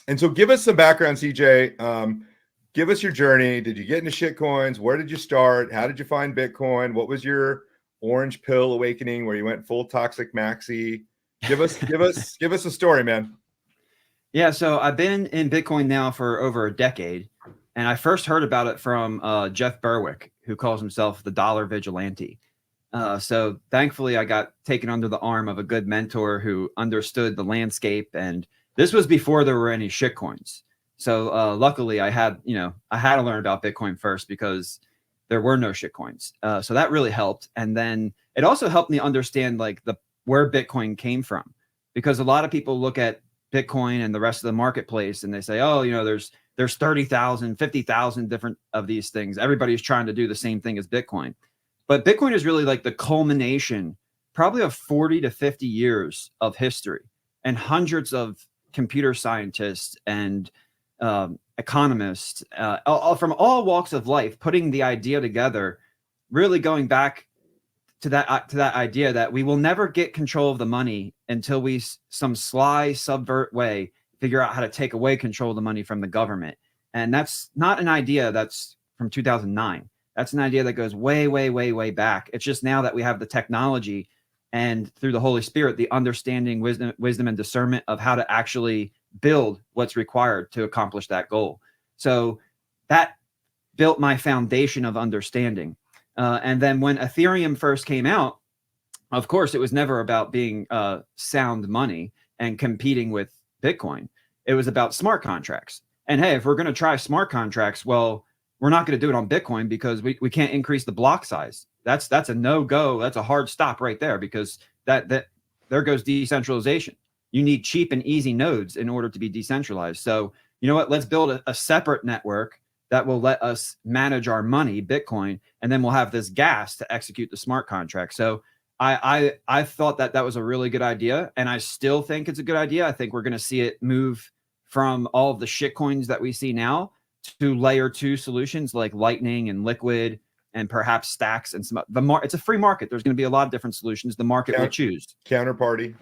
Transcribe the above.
And so give us some background, CJ. Give us your journey. Did you get into shit coins? Where did you start? How did you find Bitcoin? What was your orange pill awakening where you went full toxic maxi? Give us a story, man. Yeah, so I've been in Bitcoin now for over a decade, and I first heard about it from Jeff Berwick, who calls himself the dollar vigilante. So thankfully, I got taken under the arm of a good mentor who understood the landscape, and this was before there were any shitcoins. So luckily, I had to learn about Bitcoin first because there were no shitcoins. So that really helped, and then it also helped me understand like where Bitcoin came from, because a lot of people look at Bitcoin and the rest of the marketplace and they say, oh, there's 30,000, 50,000 different of these things. Everybody's trying to do the same thing as Bitcoin. But Bitcoin is really like the culmination, probably of 40 to 50 years of history and hundreds of computer scientists and economists from all walks of life putting the idea together, really going back to that idea that we will never get control of the money until we, some sly subvert way, figure out how to take away control of the money from the government. And that's not an idea that's from 2009. That's an idea that goes way, way, way, way back. It's just now that we have the technology and through the Holy Spirit, the understanding, wisdom and discernment of how to actually build what's required to accomplish that goal. So that built my foundation of understanding. And then when Ethereum first came out, of course, it was never about being sound money and competing with Bitcoin. It was about smart contracts. And hey, if we're going to try smart contracts, well, we're not going to do it on Bitcoin because we can't increase the block size. That's a no-go. That's a hard stop right there, because that there goes decentralization. You need cheap and easy nodes in order to be decentralized. So you know what? Let's build a separate network that will let us manage our money, Bitcoin, and then we'll have this gas to execute the smart contract. So I thought that was a really good idea, and I still think it's a good idea. I think we're going to see it move from all of the shit coins that we see now to layer 2 solutions like Lightning and Liquid and perhaps Stacks and some. It's a free market. There's going to be a lot of different solutions. The market will choose. Counterparty.